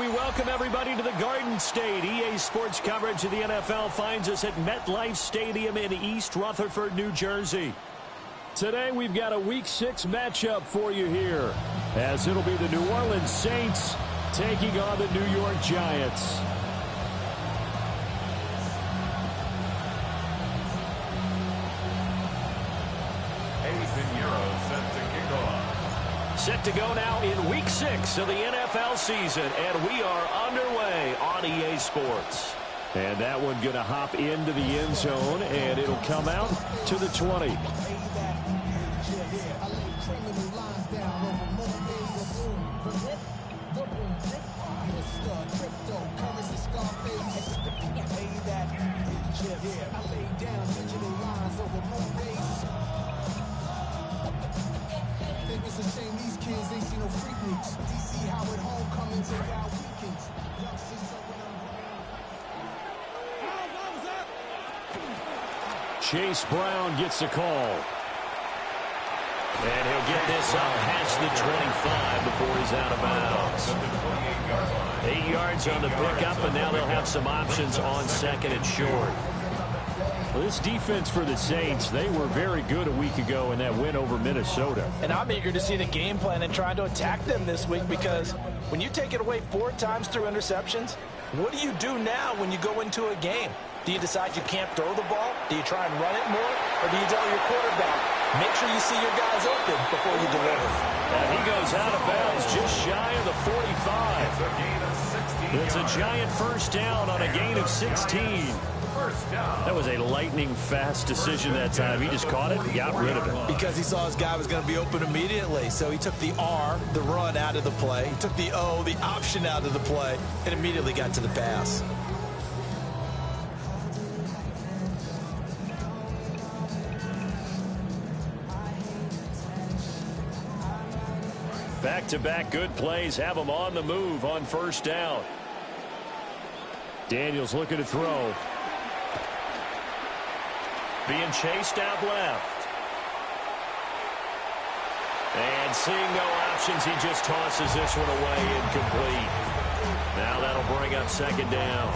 We welcome everybody to the Garden State. EA Sports coverage of the NFL finds us at MetLife Stadium in East Rutherford, New Jersey. Today we've got a Week 6 matchup for you here, as it'll be the New Orleans Saints taking on the New York Giants. Set to go now in Week 6 of the NFL season, and we are underway on EA Sports. And that one going to hop into the end zone, and it'll come out to the 20. Chase Brown gets the call. And he'll get this up past the 25 before he's out of bounds. 8 yards on the pickup, and now they'll have some options on second and short. Well, this defense for the Saints, they were very good a week ago in that win over Minnesota. And I'm eager to see the game plan and trying to attack them this week, because when you take it away 4 times through interceptions, what do you do now when you go into a game? Do you decide you can't throw the ball? Do you try and run it more? Or do you tell your quarterback, make sure you see your guys open before you deliver? And he goes out of bounds just shy of the 45. It's a giant first down on a gain of 16. That was a lightning-fast decision that time. He just caught it and got rid of it. Because he saw his guy was going to be open immediately. So he took the R, the run, out of the play. He took the O, the option, out of the play, and immediately got to the pass. Back-to-back good plays have them on the move on first down. Daniels looking to throw. Being chased out left. And seeing no options, he just tosses this one away, incomplete. Now that'll bring up second down.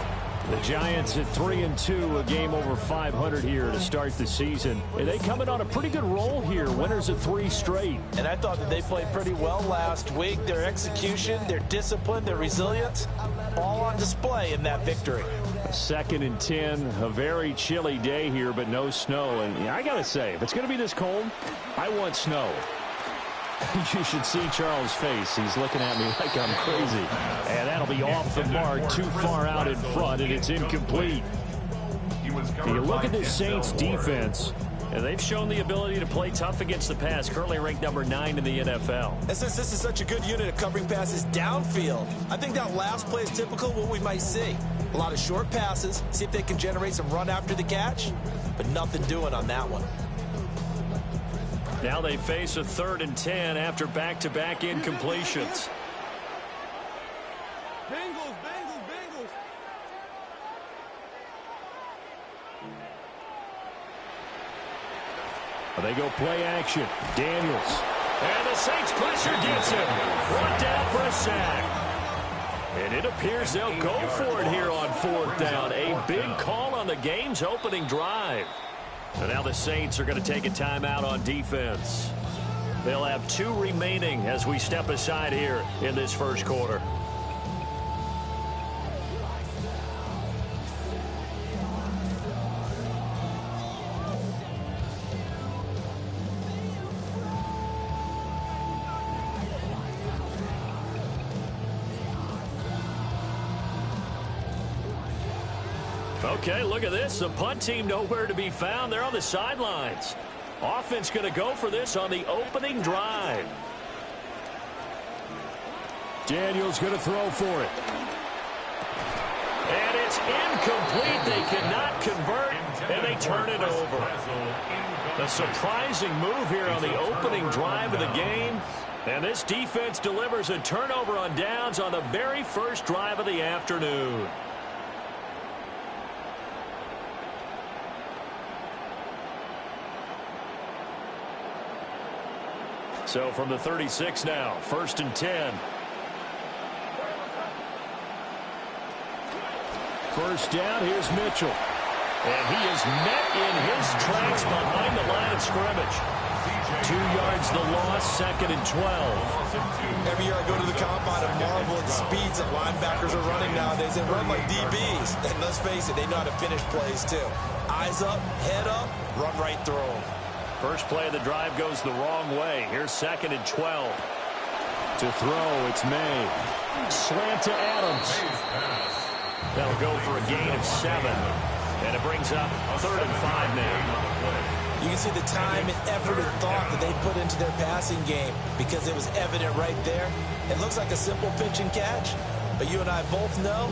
The Giants at 3-2, a game over 500 here to start the season. And they coming on a pretty good roll here, winners of 3 straight. And I thought that they played pretty well last week. Their execution, their discipline, their resilience, all on display in that victory. 2nd and 10, a very chilly day here, but no snow. And I got to say, if it's going to be this cold, I want snow. You should see Charles' face. He's looking at me like I'm crazy. And that'll be off the mark, too far out in front, and it's incomplete. You look at this Saints defense, and they've shown the ability to play tough against the pass, currently ranked number 9 in the NFL. And since this is such a good unit of covering passes downfield, I think that last play is typical of what we might see. A lot of short passes, see if they can generate some run after the catch, but nothing doing on that one. Now they face a 3rd and 10 after back-to-back incompletions. Bengals, Bengals, Bengals. They go play action. Daniels. And the Saints pressure gets him. Brought down for a sack. And it appears they'll go for it here on 4th down. A big call on the game's opening drive. And now the Saints are going to take a timeout on defense. They'll have 2 remaining as we step aside here in this first quarter. Okay, look at this. The punt team nowhere to be found. They're on the sidelines. Offense going to go for this on the opening drive. Daniels going to throw for it. And it's incomplete. They cannot convert, and they turn it over. A surprising move here on the opening drive of the game. And this defense delivers a turnover on downs on the very first drive of the afternoon. So from the 36 now, 1st and 10. first down. Here's Mitchell. And he is met in his tracks behind the line of scrimmage. 2 yards the loss, 2nd and 12. Every year I go to the combine and marvel at the speeds that linebackers are running nowadays. They run like DBs. And let's face it, they know how to finish plays too. Eyes up, head up, run right through them. First play of the drive goes the wrong way. Here's 2nd and 12. To throw, it's May. Slant to Adams. That'll go for a gain of 7. And it brings up 3rd and 5 now. You can see the time and effort and thought that they put into their passing game because it was evident right there. It looks like a simple pitch and catch, but you and I both know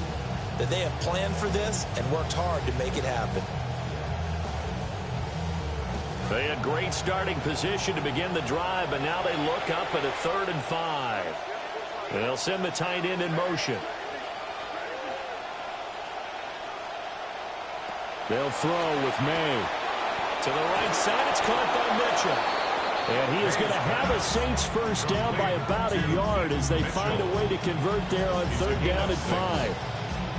that they have planned for this and worked hard to make it happen. They had great starting position to begin the drive, but now they look up at a 3rd and 5. They'll send the tight end in motion. They'll throw with May. To the right side, it's caught by Mitchell. And he is going to have a Saints first down by about a yard as they find a way to convert there on 3rd down and 5.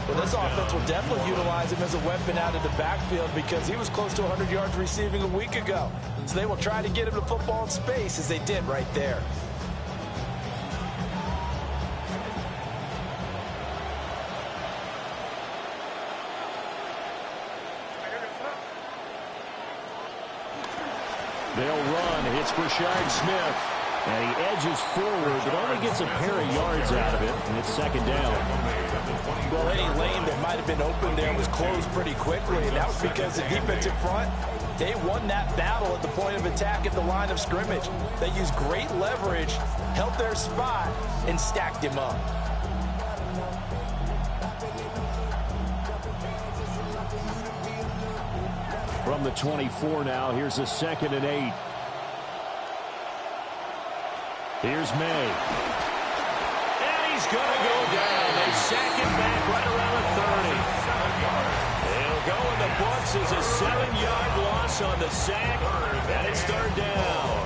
Well, this offense will definitely utilize him as a weapon out of the backfield because he was close to 100 yards receiving a week ago. So they will try to get him to football in space as they did right there. They'll run. It's Brashard Smith. And he edges forward, but only gets a pair of yards out of it. And it's 2nd down. Well, any lane that might have been open there was closed pretty quickly. And that was because the defensive front, they won that battle at the point of attack at the line of scrimmage. They used great leverage, held their spot, and stacked him up. From the 24 now, here's a 2nd and 8. Here's May. And he's going to go down. They sack him back right around the 30. It'll go in the books as a 7-yard loss on the sack, and it's 3rd down.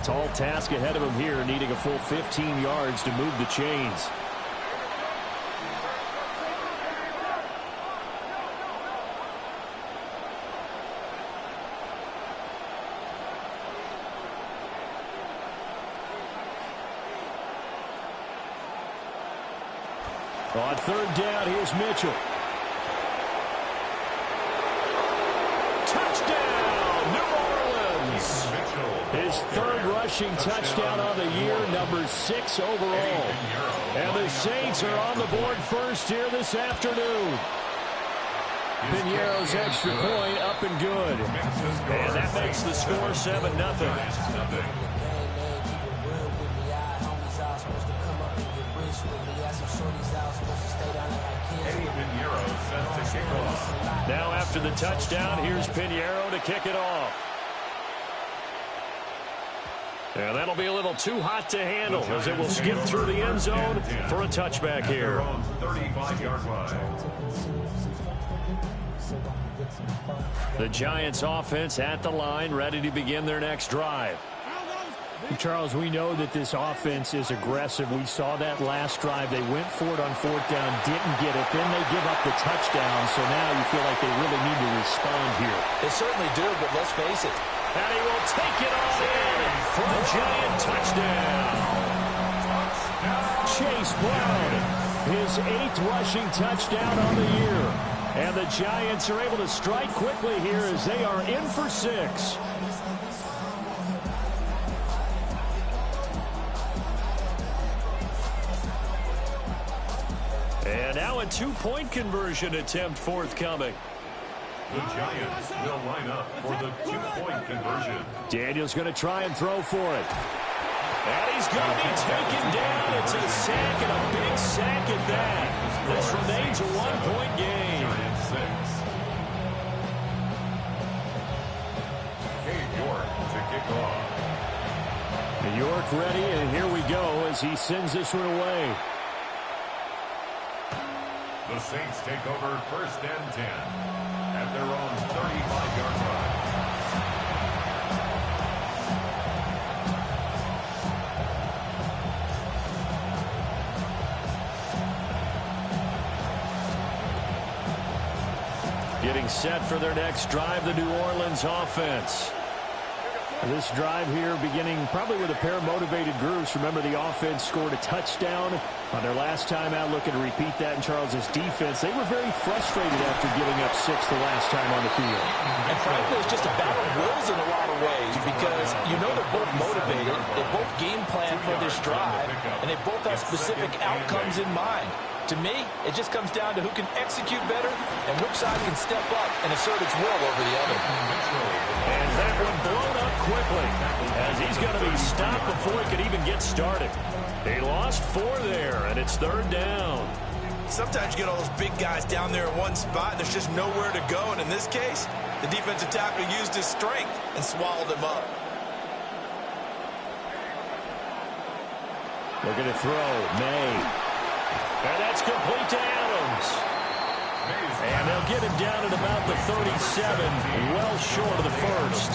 Tall task ahead of him here, needing a full 15 yards to move the chains. On 3rd down, here's Mitchell. Touchdown, New Orleans! His 3rd rushing touchdown on the year, number 6 overall. And the Saints are on the board first here this afternoon. Piñeiro's extra point up and good. And that makes the score 7-0. Now after the touchdown, here's Piñeiro to kick it off. And that'll be a little too hot to handle as it will skip through the end zone for a touchback here. 35-yard line. The Giants offense at the line, ready to begin their next drive. Charles, we know that this offense is aggressive. We saw that last drive. They went for it on 4th down, didn't get it. Then they give up the touchdown. So now you feel like they really need to respond here. They certainly do, but let's face it. And he will take it on in for a Giant touchdown. Chase Brown, his 8th rushing touchdown on the year. And the Giants are able to strike quickly here as they are in for 6. And now a 2-point conversion attempt forthcoming. The Giants will line up for the 2-point conversion. Daniel's going to try and throw for it. And he's going to be taken down. It's a sack, and a big sack at that. This remains a 1-point game. Giants 6. Cade York to kick off. New York ready, and here we go as he sends this one away. The Saints take over 1st and 10 at their own 35-yard line. Getting set for their next drive, the New Orleans offense. This drive here beginning probably with a pair of motivated groups. Remember, the offense scored a touchdown on their last time out, looking to repeat that in Charles's defense. They were very frustrated after giving up 6 the last time on the field. And frankly, it's just a battle of wills in a lot of ways because you know they're both motivated, they both game plan for this drive, and they both have specific outcomes in mind. To me, it just comes down to who can execute better and which side can step up and assert its will over the other. And that one blown up quickly as he's going to be stopped before he could even get started. He lost 4 there, and it's 3rd down. Sometimes you get all those big guys down there in one spot, and there's just nowhere to go. And in this case, the defensive tackle used his strength and swallowed him up. Looking to throw, May. And that's complete to Adams. And they'll get him down at about the 37, well short of the first.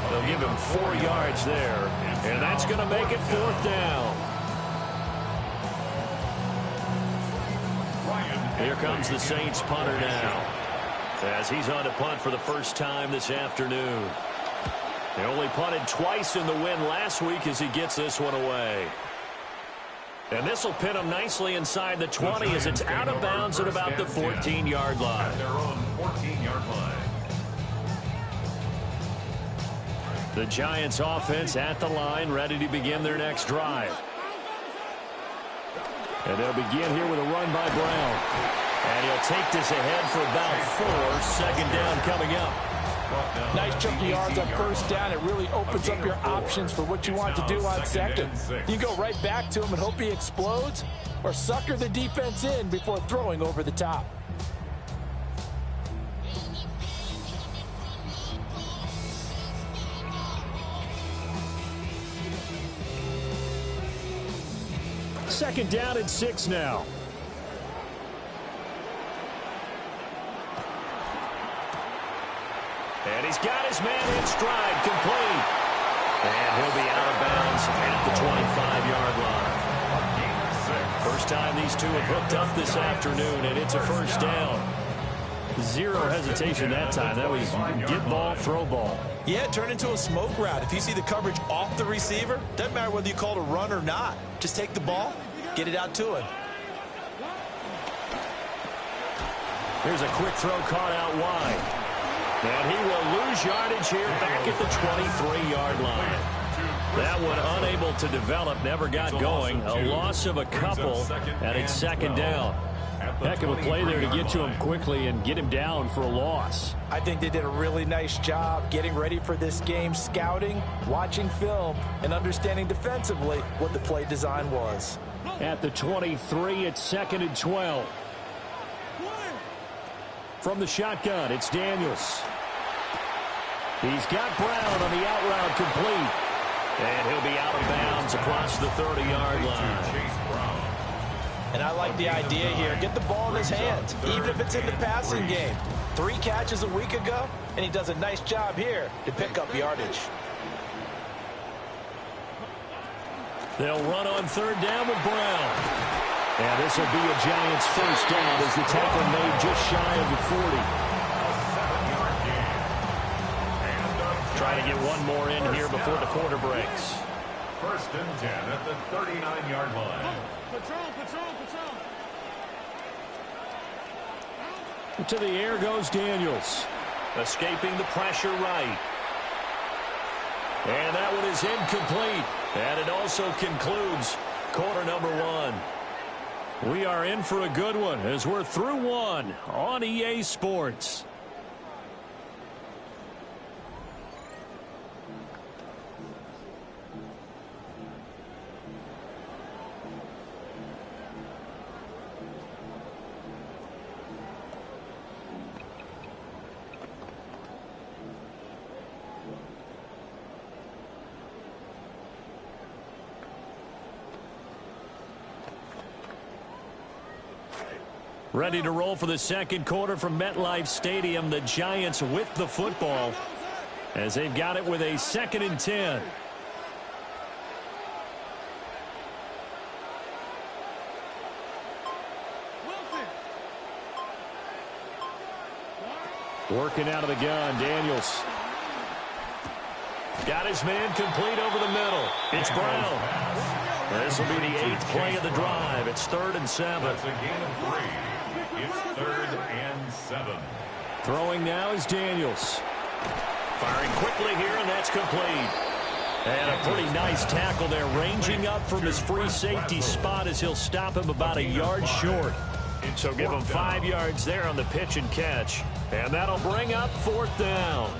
They'll give him 4 yards there, and that's going to make it 4th down. Here comes the Saints punter now, as he's on to punt for the first time this afternoon. They only punted twice in the win last week as he gets this one away. And this will pin them nicely inside the 20 as it's out of bounds at about the 14-yard line. At their own 14-yard line. The Giants offense at the line, ready to begin their next drive. And they'll begin here with a run by Brown. And he'll take this ahead for about 4. 2nd down coming up. Nice chunky yards on 1st down. It really opens up your options for what you want to do on 2nd. You go right back to him and hope he explodes, or sucker the defense in before throwing over the top. Second down and 6 now. And he's got his man in stride, complete. And he'll be out of bounds at the 25-yard line. First time these two have hooked up this afternoon, and it's a 1st down. 0 hesitation that time. That was get ball, throw ball. Yeah, turn into a smoke route. If you see the coverage off the receiver, doesn't matter whether you call it a run or not. Just take the ball, get it out to him. Here's a quick throw caught out wide. And he will lose yardage here back at the 23-yard line. That one unable to develop, never got going. A loss of a couple, and it's 2nd down. Heck of a play there to get to him quickly and get him down for a loss. I think they did a really nice job getting ready for this game, scouting, watching film, and understanding defensively what the play design was. At the 23, it's 2nd and 12. From the shotgun, it's Daniels. He's got Brown on the out route complete. And he'll be out of bounds across the 30-yard line. And I like the idea here. Get the ball in his hands, even if it's in the passing game. 3 catches a week ago, and he does a nice job here to pick up yardage. They'll run on 3rd down with Brown. And this will be a Giants 1st down as the tackle made just shy of the 40. Trying to get one more in here before the quarter breaks. 1st and 10 at the 39-yard line. To the air goes Daniels. Escaping the pressure right. And that one is incomplete. And it also concludes quarter number 1. We are in for a good one as we're through 1 on EA Sports. Ready to roll for the second quarter from MetLife Stadium. The Giants with the football as they've got it with a 2nd and 10. Working out of the gun, Daniels. Got his man complete over the middle. It's Brown. This will be the 8th play of the drive. It's 3rd and 7. That's a gain of 3. It's 3rd and 7. Throwing now is Daniels. Firing quickly here, and that's complete. And a pretty nice tackle there, ranging up from his free safety spot as he'll stop him about a yard short. So give him 5 yards there on the pitch and catch. And that'll bring up 4th down.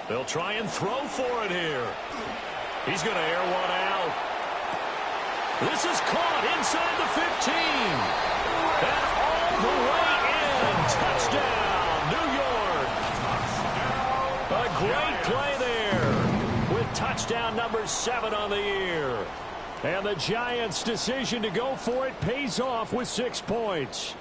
They'll try and throw for it here. He's going to air one out. This is caught inside the 15. And all the way in. Touchdown, New York. A great play there with touchdown number 7 on the year. And the Giants' decision to go for it pays off with 6 points.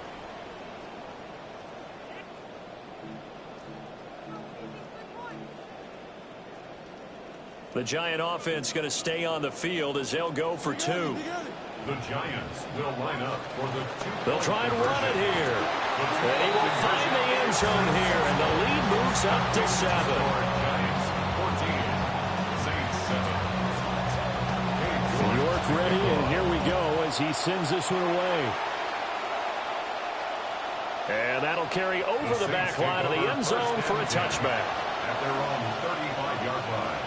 The Giant offense going to stay on the field as they'll go for 2. The Giants will line up for the 2. They'll try and run it here. And he will find the end zone here, and the lead moves up to 7. Giants 14, Saints 7. York ready, and here we go as he sends this one away. And that'll carry over the back line of the end zone for a touchback. At their own 35-yard line.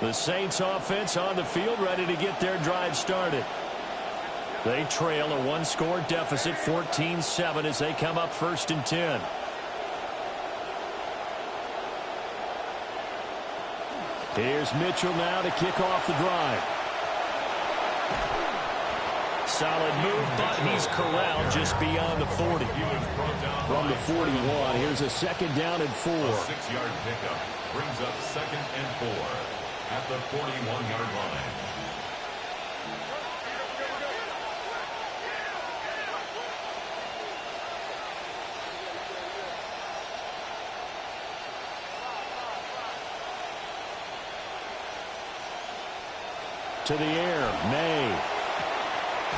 The Saints offense on the field ready to get their drive started. They trail a 1-score deficit, 14-7, as they come up 1st and 10. Here's Mitchell now to kick off the drive. Solid move, but he's corralled just beyond the 40. From the 41, here's a 2nd down and 4. A 6-yard pickup brings up 2nd and 4 at the 41-yard line. To the air, May.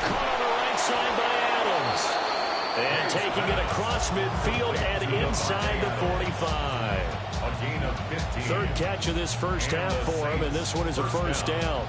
Caught on the right side by Adams. And taking it across midfield and inside the 45. A gain of 15. 3rd catch of this first half for him, and this one is a first down.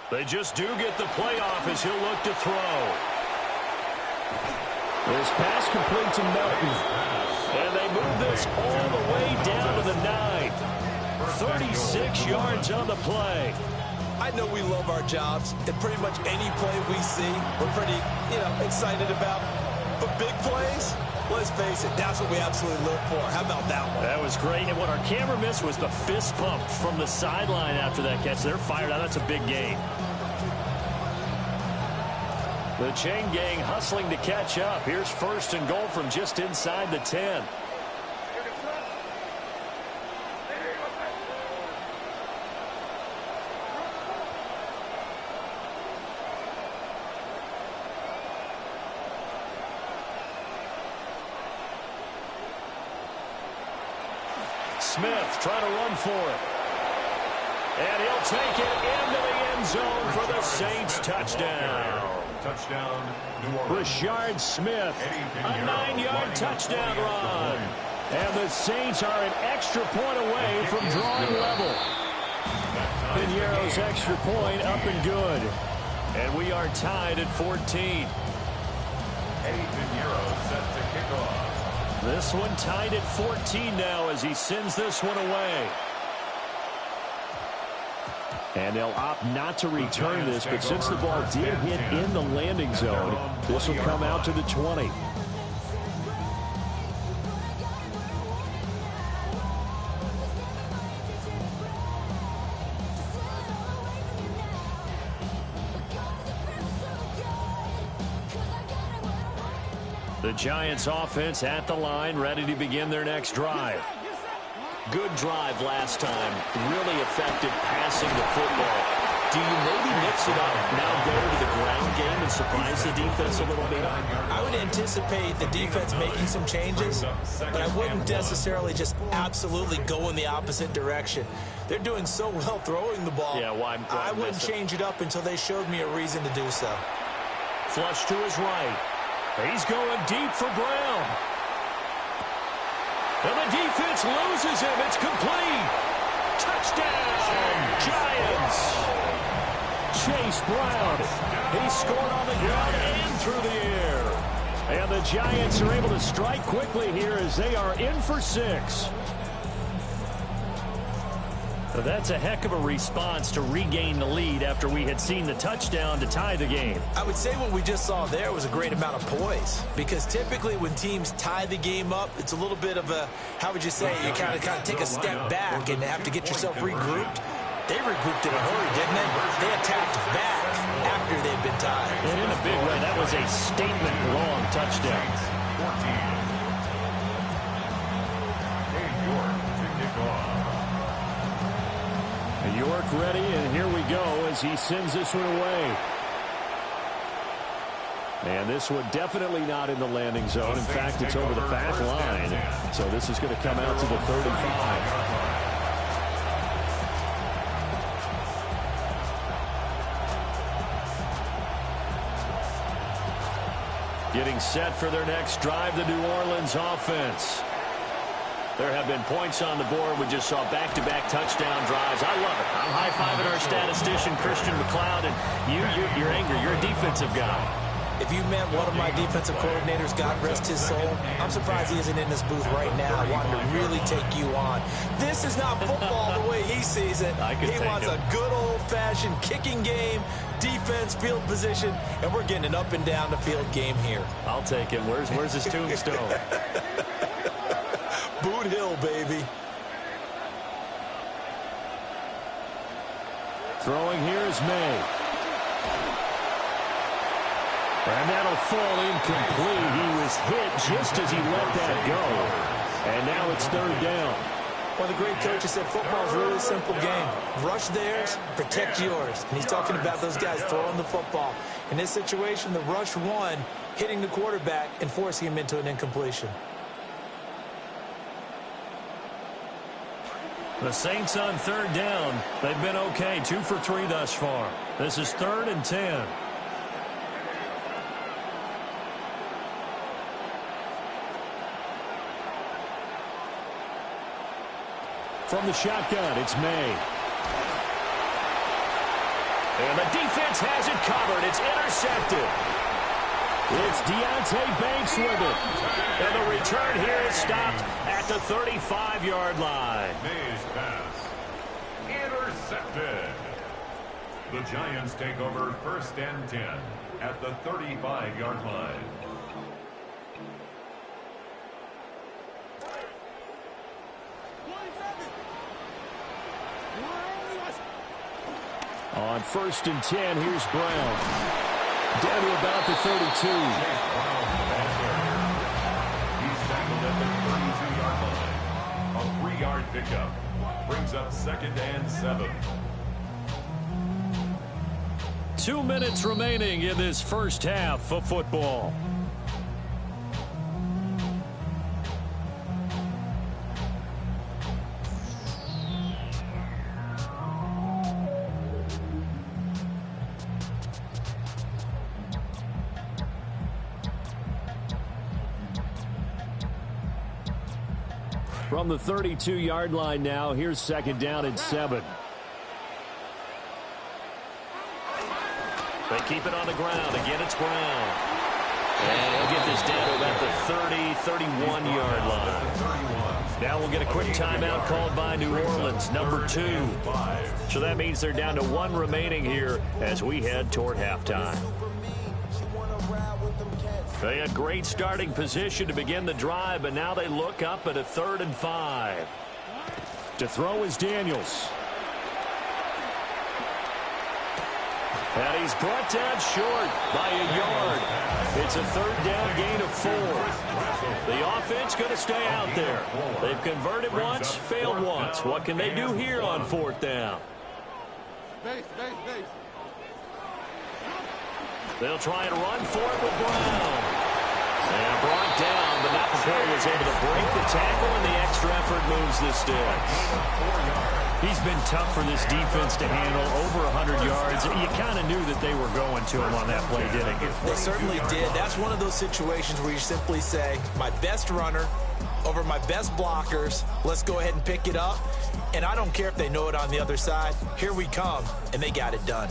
They just do get the playoff as he'll look to throw. This pass complete to Melton. And they move this all the way down to the 9. 36 yards on the play. I know we love our jobs, and pretty much any play we see, we're pretty, excited about. But big plays, let's face it, that's what we absolutely live for. How about that one? That was great, and what our camera missed was the fist pump from the sideline after that catch. They're fired out. That's a big gain. The chain gang hustling to catch up. Here's 1st and goal from just inside the 10. Smith trying to run for it. And he'll take it into the end zone for the Saints touchdown. Touchdown, New Orleans. Rashard Smith, a 9-yard touchdown run. And the Saints are an extra point away from drawing level. Piñeiro's extra point up and good. And we are tied at 14. Eddie Piñeiro set to kick off. This one tied at 14 now as he sends this one away. And they'll opt not to return this, but since the ball did hit in the landing zone, this will come out to the 20. The Giants offense at the line, ready to begin their next drive. Good drive last time. Really effective passing the football. Do you maybe mix it up, now go to the ground game and surprise the defense a little bit? I would anticipate the defense making some changes, but I wouldn't necessarily just absolutely go in the opposite direction. They're doing so well throwing the ball. Yeah, why I wouldn't change it up until they showed me a reason to do so. Flush to his right. He's going deep for Brown. And the defense loses him. It's complete. Touchdown, Giants. Chase Brown. He scored on the ground and through the air. And the Giants are able to strike quickly here as they are in for 6. So that's a heck of a response to regain the lead after we had seen the touchdown to tie the game. I would say what we just saw there was a great amount of poise, because typically when teams tie the game up, it's a little bit of a, how would you say, you kind of take a step back and have to get yourself regrouped. They regrouped in a hurry, didn't they? They attacked back after they'd been tied. And in a big way, that was a statement-long touchdown. 14. York to kick off. York ready, and here we go as he sends this one away. And this one definitely not in the landing zone. In fact, it's over the back line. So this is going to come out to the 35. Getting set for their next drive, the New Orleans offense. There have been points on the board. We just saw back-to-back touchdown drives. I love it. I'm high-fiving our statistician, Christian McLeod, and you're angry. You're a defensive guy. If you met one of my defensive coordinators, God rest his soul, I'm surprised he isn't in this booth right now wanting to really take you on. This is not football the way he sees it. He wants a good old-fashioned kicking game, defense, field position, and we're getting an up-and-down-the-field game here. I'll take him. Where's his tombstone? Boot Hill, baby. Throwing here is May. And that'll fall incomplete. He was hit just as he let that go. And now it's 3rd down. One of the great coaches said football's a really simple game. Rush theirs, protect yours. And he's talking about those guys throwing the football. In this situation, the rush one, hitting the quarterback and forcing him into an incompletion. The Saints on 3rd down. They've been okay. 2 for 3 thus far. This is 3rd and 10. From the shotgun, it's May. And the defense has it covered. It's intercepted. It's Deonte Banks with it. And the return here is stopped at the 35-yard line. May's pass intercepted. The Giants take over 1st and 10 at the 35-yard line. On 1st and 10, here's Brown. Down to about the 32. He's tackled at the 32-yard line. A 3-yard pickup brings up 2nd and 7. 2 minutes remaining in this first half of football. From the 32-yard line now, here's second down and 7. They keep it on the ground. Again, it's Brown. And he'll get this down to about the 31-yard line. Now we'll get a quick timeout called by New Orleans, number 2. So that means they're down to 1 remaining here as we head toward halftime. They had great starting position to begin the drive, but now they look up at a 3rd and 5. To throw is Daniels. And he's brought down short by a yard. It's a 3rd down gain of 4. The offense going to stay out there. They've converted once, failed once. What can they do here on 4th down? They'll try and run for it with Brown. And brought down, but not before he was able to break the tackle, and the extra effort moves the sticks. He's been tough for this defense to handle, over 100 yards. You kind of knew that they were going to him on that play, didn't you? They certainly did. That's one of those situations where you simply say, my best runner over my best blockers, let's go ahead and pick it up. And I don't care if they know it on the other side. Here we come, and they got it done.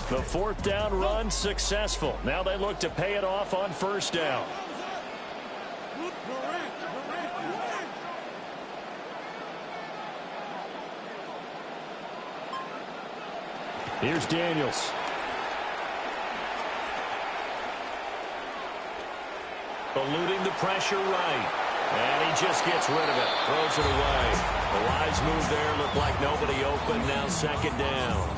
The 4th down run successful. Now they look to pay it off on 1st down. Here's Daniels. Eluding the pressure right. And he just gets rid of it. Throws it away. The wise move there. Looked like nobody open. Now 2nd down.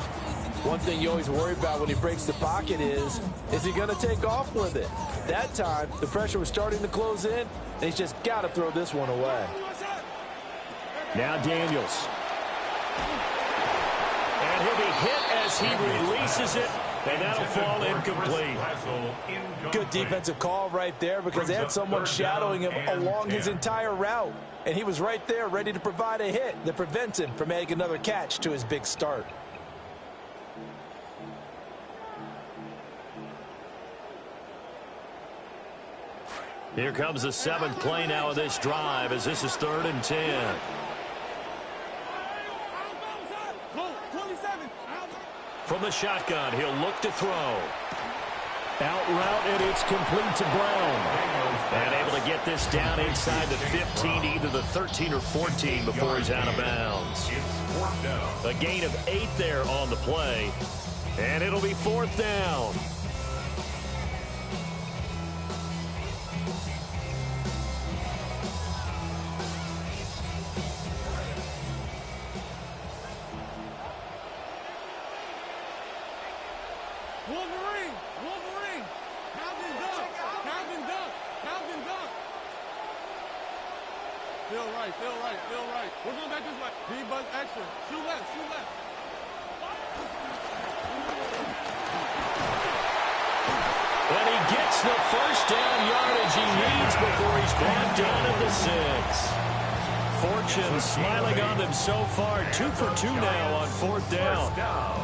One thing you always worry about when he breaks the pocket is he going to take off with it? That time, the pressure was starting to close in, and he's just got to throw this one away. Now Daniels. And he'll be hit as he releases it, and that'll fall incomplete. Good defensive call right there because they had someone shadowing him along his entire route, and he was right there ready to provide a hit that prevents him from adding another catch to his big start. Here comes the 7th play now of this drive as this is 3rd and 10. From the shotgun, he'll look to throw. Out route, and it's complete to Brown. And able to get this down inside the 15, either the 13 or 14 before he's out of bounds. A gain of 8 there on the play. And it'll be 4th down. Wolverine, Calvin Dunk. Feel right. We're going back this way. B-buzz extra. Shoot left. And he gets the 1st down yardage he needs before he's brought down at the 6. Fortune smiling on them so far. 2 for 2 now on 4th down.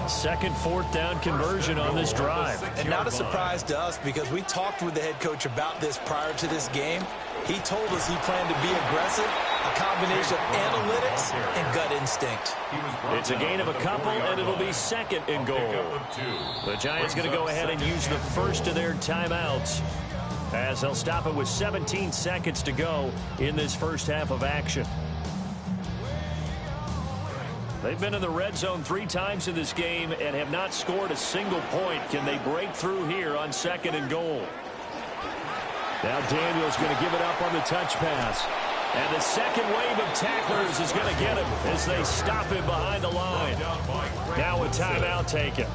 2nd 4th down conversion on this drive. And not a surprise to us because we talked with the head coach about this prior to this game. He told us he planned to be aggressive, a combination of analytics and gut instinct. It's a gain of a couple, and it'll be 2nd and goal. The Giants going to go ahead and use the first of their timeouts as they'll stop it with 17 seconds to go in this first half of action. They've been in the red zone 3 times in this game and have not scored a single point. Can they break through here on 2nd and goal? Now Daniels going to give it up on the touch pass. And the second wave of tacklers is going to get him as they stop him behind the line. Now a timeout taken.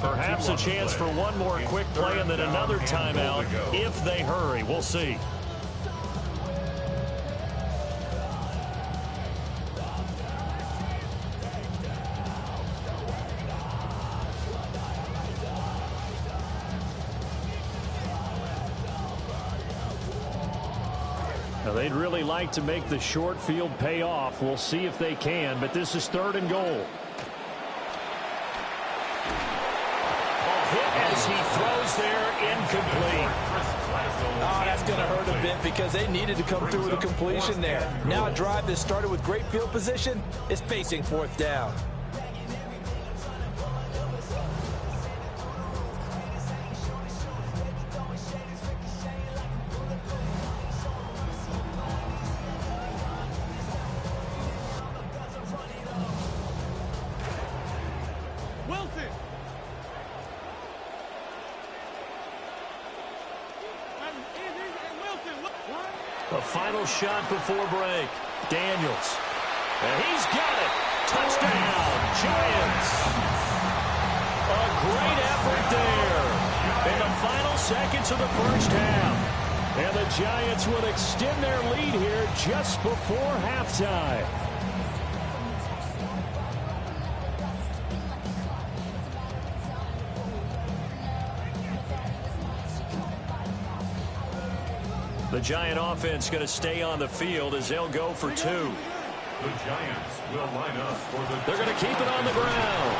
Perhaps a chance for one more quick play and then another timeout if they hurry. We'll see. Now, they'd really like to make the short field pay off. We'll see if they can, but this is 3rd and goal. Hit as he throws there, incomplete. Oh, that's going to hurt a bit because they needed to come through with a completion there. Now a drive that started with great field position is facing fourth down. Wilson. A final shot before break. Daniels. And he's got it. Touchdown, Giants. A great effort there in the final seconds of the first half. And the Giants will extend their lead here just before halftime. The Giant offense going to stay on the field as they'll go for two. The Giants will line up for the... They're going to keep it on the ground.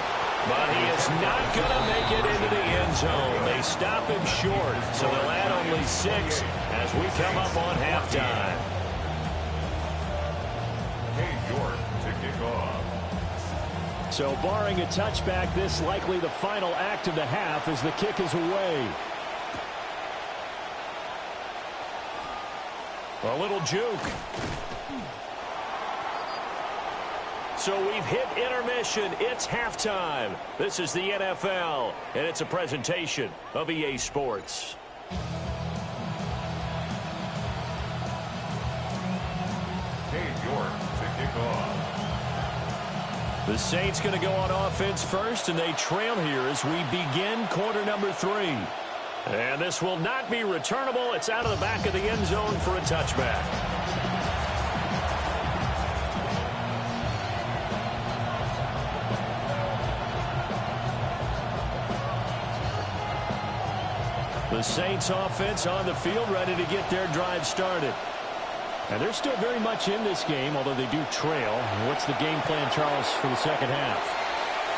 But he is not going to make it into the end zone. They stop him short, so they'll add only 6 as we come up on halftime. Cade York to kick off. So barring a touchback, this likely the final act of the half as the kick is away. A little juke. So we've hit intermission. It's halftime. This is the NFL, and it's a presentation of EA Sports. Cade York to kick off. The Saints going to go on offense first, and they trail here as we begin quarter number 3. And this will not be returnable. It's out of the back of the end zone for a touchback. The Saints offense on the field ready to get their drive started. And they're still very much in this game, although they do trail. What's the game plan, Charles, for the second half?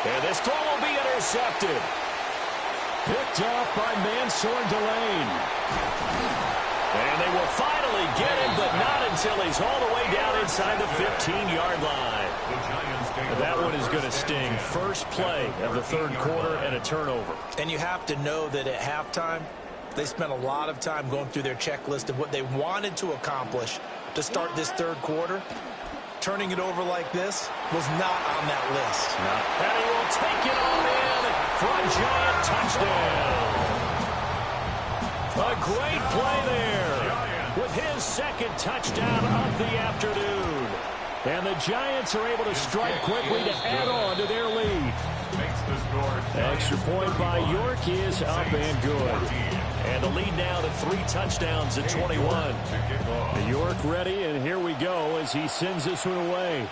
And this throw will be intercepted. Picked off by Mansour Delane. And they will finally get him, but not until he's all the way down inside the 15-yard line. That one is going to sting. First play of the third quarter and a turnover. And you have to know that at halftime, they spent a lot of time going through their checklist of what they wanted to accomplish to start this third quarter. Turning it over like this was not on that list. And he will take it on in for a Giant touchdown. A great play there with his second touchdown of the afternoon. And the Giants are able to strike quickly to add on to their lead. Extra point by York is up and good. And the lead now to 3 touchdowns at 21. York ready, and here we go as he sends this one away.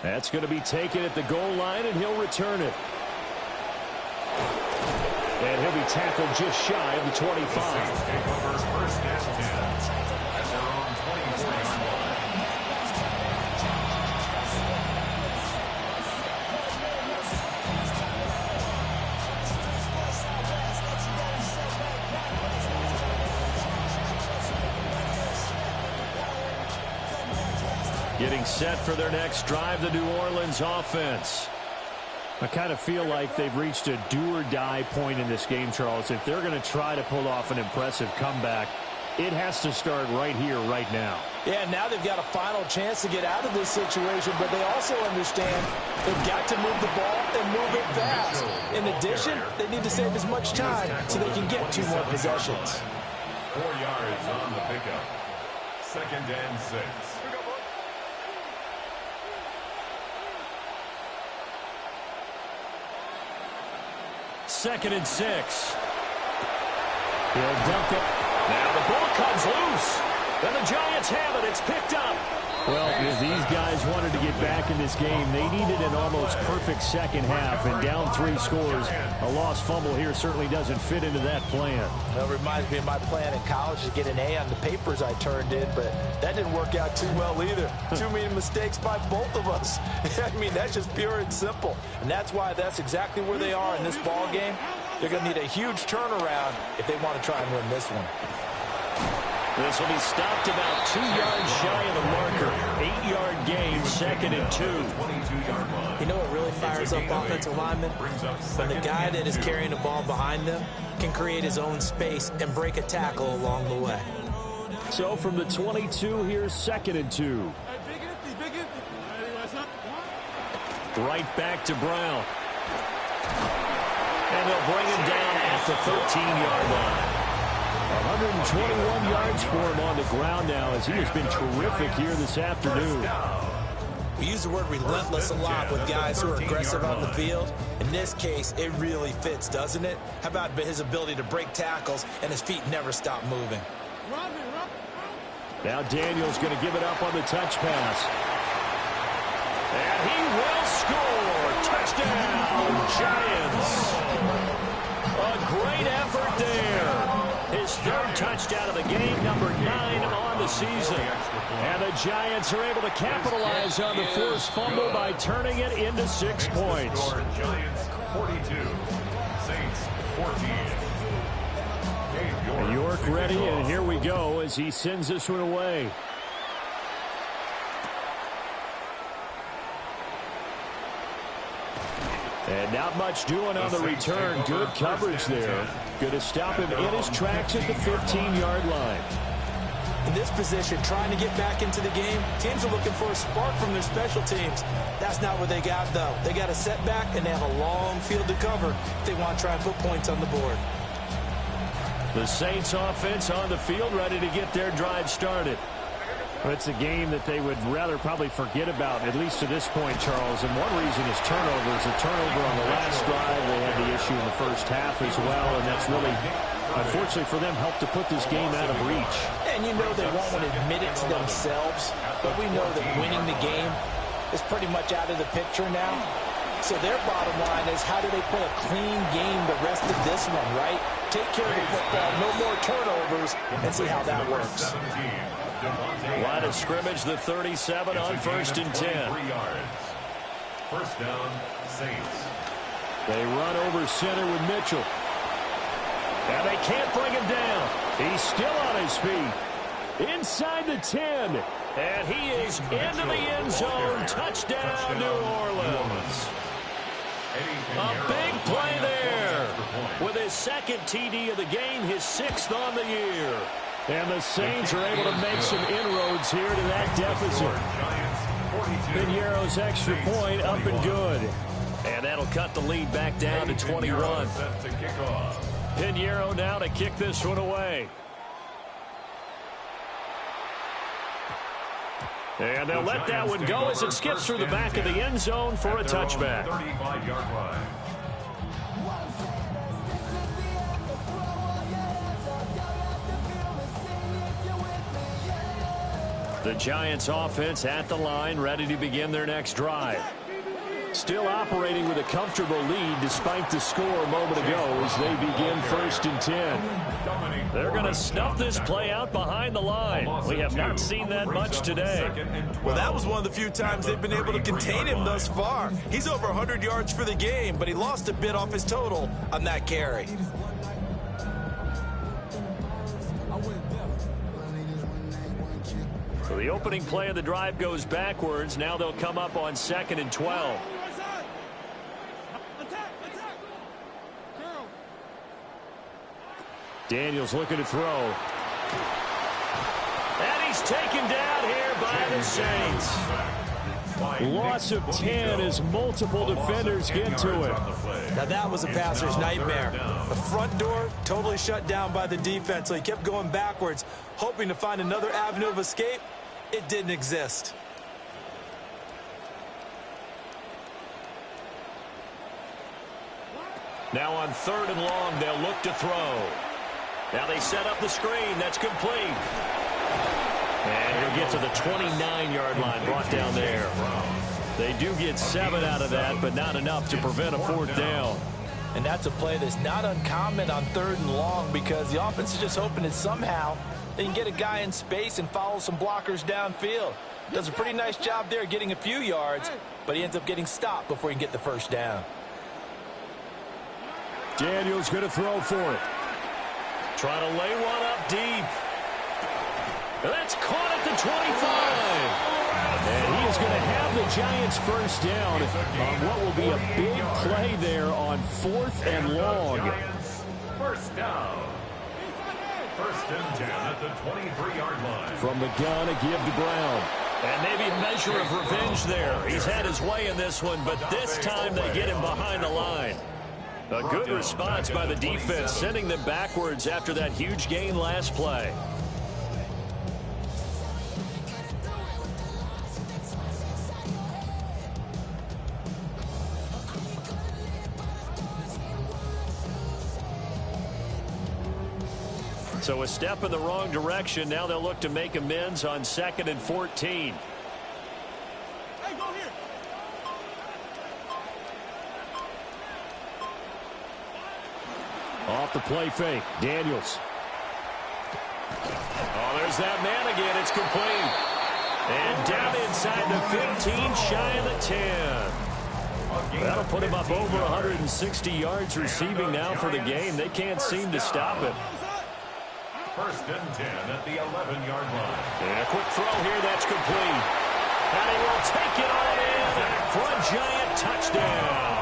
That's going to be taken at the goal line, and he'll return it. And he'll be tackled just shy of the 25. Getting set for their next drive, the New Orleans offense. I kind of feel like they've reached a do-or-die point in this game, Charles. If they're going to try to pull off an impressive comeback, it has to start right here, right now. Yeah, now they've got a final chance to get out of this situation, but they also understand they've got to move the ball and move it fast. In addition, they need to save as much time so they can get 2 more possessions. 4 yards on the pickup. 2nd and 6. Second and 6. He'll dump it. Now the ball comes loose. And the Giants have it. It's picked up. Well, if these guys wanted to get back in this game, they needed an almost perfect second half. And down 3 scores, a lost fumble here certainly doesn't fit into that plan. That reminds me of my plan in college to get an A on the papers I turned in, but that didn't work out too well either. Too many mistakes by both of us. I mean, that's just pure and simple. And that's why that's exactly where they are in this ball game. They're going to need a huge turnaround if they want to try and win this one. This will be stopped about 2 yards shy of the marker. 8-yard gain, 2nd and 2. You know what really fires up offensive linemen? When the guy that is carrying the ball behind them can create his own space and break a tackle along the way. So from the 22, here's 2nd and 2. Hey, big empty. Right back to Brown. And they'll bring him down at the 13-yard line. 121 yards for him on the ground now as he has been terrific here this afternoon. We use the word relentless a lot with guys who are aggressive on the field. In this case, it really fits, doesn't it? How about his ability to break tackles and his feet never stop moving? Now Daniels going to give it up on the touch pass. And he will score. Touchdown, Giants. A great effort there. His 3rd touchdown of the game, number 9 on the season. And the Giants are able to capitalize on the forced fumble by turning it into 6 points. Giants 42, Saints 14. York ready, and here we go as he sends this one away. And not much doing on the return. Good coverage there. Going to stop him in his tracks at the 15-yard line. In this position, trying to get back into the game, teams are looking for a spark from their special teams. That's not what they got, though. They got a setback, and they have a long field to cover if they want to try and put points on the board. The Saints offense on the field, ready to get their drive started. It's a game that they would rather probably forget about, at least to this point, Charles. And one reason is turnovers. A turnover on the last drive. They had the issue in the first half as well, and that's really, unfortunately for them, helped to put this game out of reach. And you know they won't want to admit it to themselves, but we know that winning the game is pretty much out of the picture now. So their bottom line is, how do they play a clean game the rest of this one, right? Take care of the football, no more turnovers, and see how that works. Line of scrimmage, the 37 on 1st and 10. 3 yards. First down, Saints. They run over center with Mitchell. And they can't bring him down. He's still on his feet. Inside the 10. And he is into the end zone. Touchdown, New Orleans. A big play there. With his 2nd TD of the game, his 6th on the year. And the Saints are able to make some inroads here to that deficit. Piñeiro's extra point up and good. And that'll cut the lead back down to 21. Piñeiro now to kick this one away. And they'll let that one go as it skips through the back of the end zone for a touchback. 35-yard line. The Giants offense at the line, ready to begin their next drive. Still operating with a comfortable lead despite the score a moment ago as they begin 1st and 10. They're going to snuff this play out behind the line. We have not seen that much today. Well, that was one of the few times they've been able to contain him thus far. He's over 100 yards for the game, but he lost a bit off his total on that carry. So the opening play of the drive goes backwards. Now they'll come up on 2nd and 12. Daniels looking to throw. And he's taken down here by the Saints. Loss of 10 as multiple defenders get to it. Now that was a passer's nightmare. The front door totally shut down by the defense, so he kept going backwards, hoping to find another avenue of escape. It didn't exist. Now on 3rd and long, they'll look to throw. Now they set up the screen. That's complete. And he'll get to the 29-yard line, brought down there. They do get 7 out of that, but not enough to prevent a 4th down. And that's a play that's not uncommon on 3rd and long because the offense is just hoping that somehow they can get a guy in space and follow some blockers downfield. Does a pretty nice job there getting a few yards, but he ends up getting stopped before he can get the 1st down. Daniels going to throw for it. Trying to lay one up deep. That's caught at the 25. And he is going to have the Giants first down on what will be a big play there on 4th and long. First down. First and 10 at the 23-yard line. From the gun, a give to Brown. And maybe a measure of revenge there. He's had his way in this one, but this time they get him behind the line. A good response by the defense, sending them backwards after that huge gain last play. So a step in the wrong direction. Now they'll look to make amends on 2nd and 14. Hey, go here. Off the play fake. Daniels. Oh, there's that man again. It's complete. And down inside the 15, shy of the 10. That'll put him up over 160 yards receiving now for the game. They can't seem to stop him. First and 10 at the 11-yard line. And a quick throw here. That's complete. And he will take it all in for a Giant touchdown.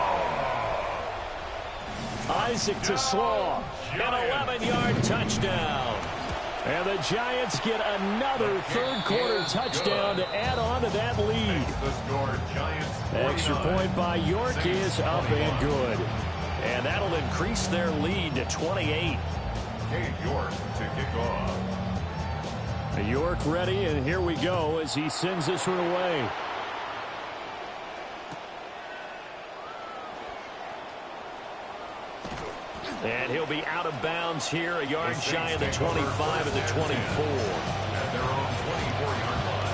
Isaac to Slaw. An 11-yard touchdown. And the Giants get another third-quarter touchdown to add on to that lead. The score, Giants 49. Extra point by York is up and good. And that'll increase their lead to 28. Cade York to kick off. York ready, and here we go as he sends this one away. And he'll be out of bounds here, a yard shy of the 25 and the 24. At their own 24-yard line.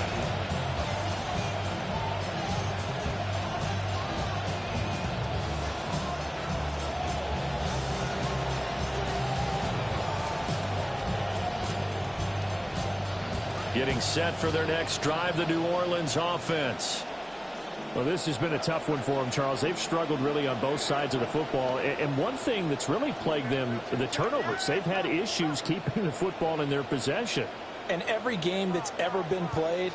Getting set for their next drive, the New Orleans offense. Well, this has been a tough one for them, Charles. They've struggled really on both sides of the football. And one thing that's really plagued them, the turnovers. They've had issues keeping the football in their possession. And every game that's ever been played,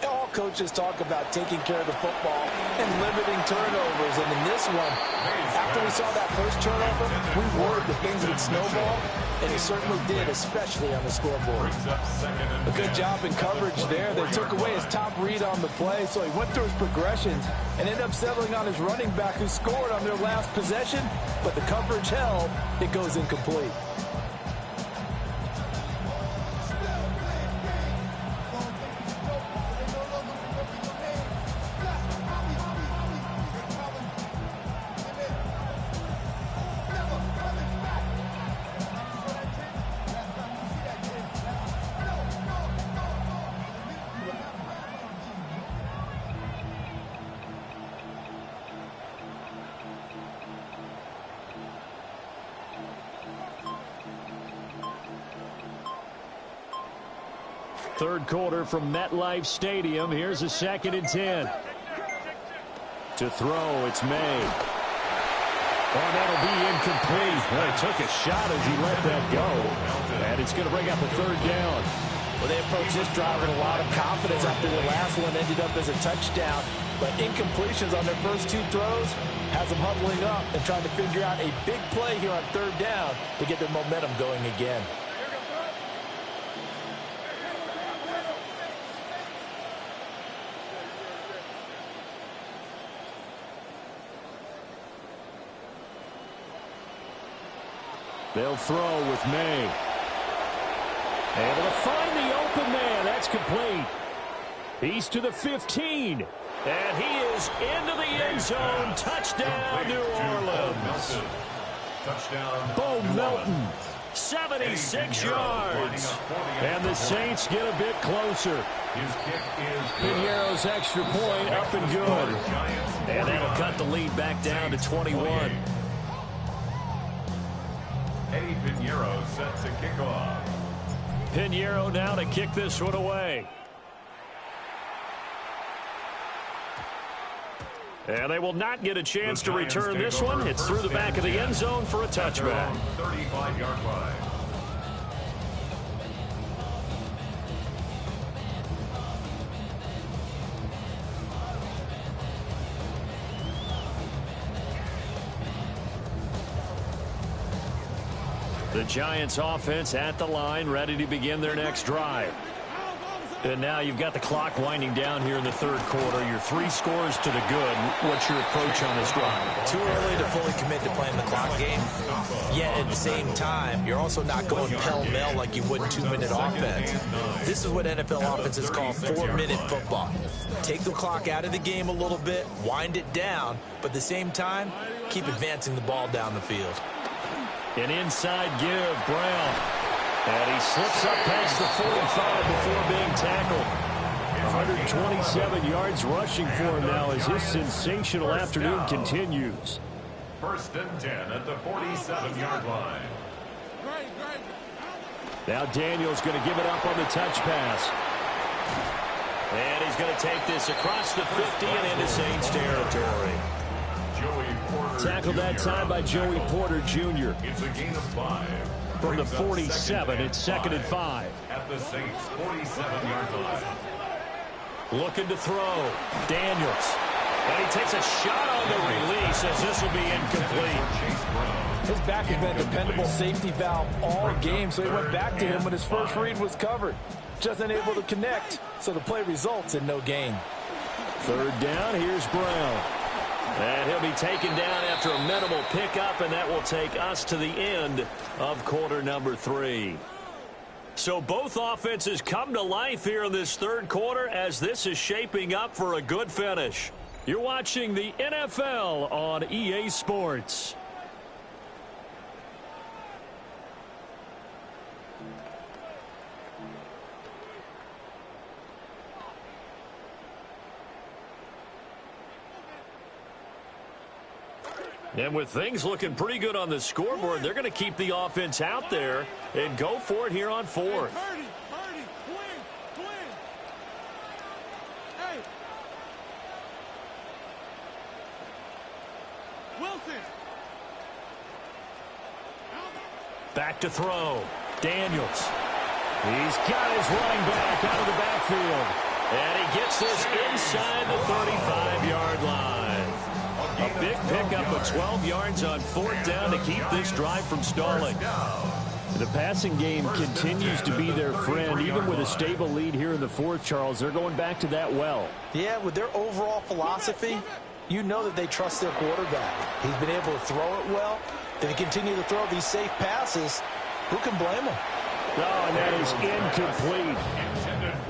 all coaches talk about taking care of the football and limiting turnovers. And in this one, after we saw that first turnover, we worried that things would snowball, and it certainly did, especially on the scoreboard. A good job in coverage there. They took away his top read on the play, so he went through his progressions and ended up settling on his running back who scored on their last possession, but the coverage held. It goes incomplete. Third quarter from MetLife Stadium. Here's a 2nd and 10. To throw, it's May. Oh, that'll be incomplete. Well, he took a shot as he let that go. And it's going to bring up a third down. Well, they approached this drive with a lot of confidence after the last one ended up as a touchdown. But incompletions on their first two throws has them huddling up and trying to figure out a big play here on third down to get their momentum going again. They'll throw with May. Able to find the open man. That's complete. He's to the 15. And he is into the end zone. Touchdown, New Orleans. Touchdown. Bo Melton. 76 yards. And the Saints get a bit closer. His kick is Piñeiro's extra point up and good. And that'll cut the lead back down to 21. Eddie Piñeiro set to kick off. Piñeiro now to kick this one away. And they will not get a chance to return this one. It's through the back of the end zone for a touchback. 35-yard line. The Giants offense at the line, ready to begin their next drive. And now you've got the clock winding down here in the third quarter. Your 3 scores to the good. What's your approach on this drive? Too early to fully commit to playing the clock game. Yet at the same time, you're also not going pell-mell like you would in 2-minute offense. This is what NFL offenses call 4-minute football. Take the clock out of the game a little bit, wind it down, but at the same time, keep advancing the ball down the field. An inside give, Brown. And he slips up past the 45 before being tackled. 127 yards rushing for him now as his sensational afternoon continues. 1st and 10 at the 47-yard line. Now Daniels going to give it up on the touch pass. And he's going to take this across the 50 and into Saints territory. Tackled that time by Joey Porter Jr. It's a gain of 5. From the 47, it's 2nd and 5. At the Saints' 47-yard line. Looking to throw. Daniels. And he takes a shot on the release as this will be incomplete. His back has been a dependable safety valve all game, so he went back to him when his first read was covered. Just unable to connect, so the play results in no gain. 3rd down, here's Brown. And he'll be taken down after a minimal pickup, and that will take us to the end of quarter number 3. So both offenses come to life here in this third quarter as this is shaping up for a good finish. You're watching the NFL on EA Sports. And with things looking pretty good on the scoreboard, they're going to keep the offense out there and go for it here on 4th. Hey. Wilson. Back to throw. Daniels. He's got his running back out of the backfield. And he gets this inside the 35-yard line. A big pickup of 12 yards on 4th down to keep this drive from stalling. The passing game continues to be their friend. Even with a stable lead here in the 4th, Charles, they're going back to that well. Yeah, with their overall philosophy, you know that they trust their quarterback. He's been able to throw it well. They continue to throw these safe passes. Who can blame them? Oh, and that is incomplete.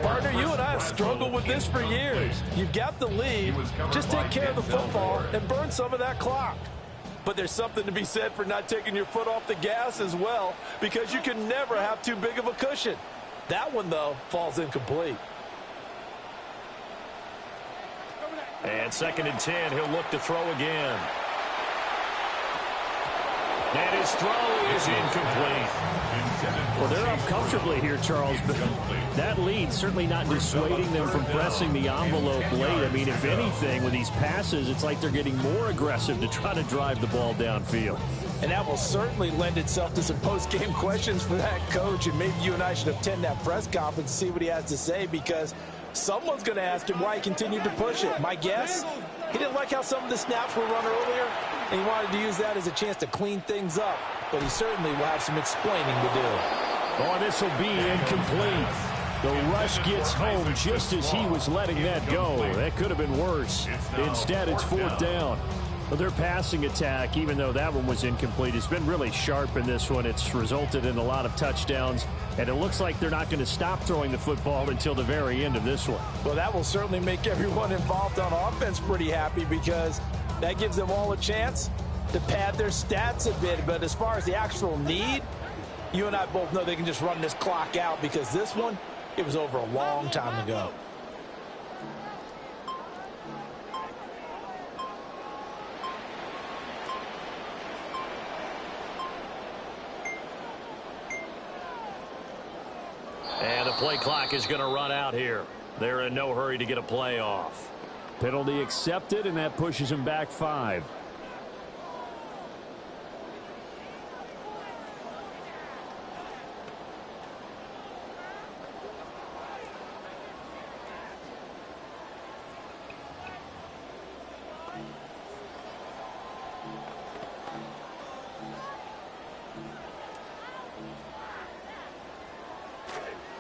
Partner, you and I have struggled with this for years. You've got the lead. Just take care of the football and burn some of that clock. But there's something to be said for not taking your foot off the gas as well, because you can never have too big of a cushion. That one, though, falls incomplete. And 2nd and 10, he'll look to throw again. And his throw is incomplete. Well, they're up comfortably here, Charles, but that lead certainly not dissuading them from pressing the envelope late. I mean, if anything, with these passes, it's like they're getting more aggressive to try to drive the ball downfield. And that will certainly lend itself to some post-game questions for that coach, and maybe you and I should attend that press conference and see what he has to say, because someone's going to ask him why he continued to push it. My guess, he didn't like how some of the snaps were run earlier, and he wanted to use that as a chance to clean things up. But he certainly will have some explaining to do. Oh, this will be incomplete. The rush gets home just as he was letting that go. That could have been worse. Instead, it's 4th down. But their passing attack, even though that one was incomplete, has been really sharp in this one. It's resulted in a lot of touchdowns, and it looks like they're not going to stop throwing the football until the very end of this one. Well, that will certainly make everyone involved on offense pretty happy, because that gives them all a chance to pad their stats a bit. But as far as the actual need, you and I both know they can just run this clock out, because this one, it was over a long time ago. And the play clock is going to run out here. They're in no hurry to get a play off. Penalty accepted, and that pushes him back 5.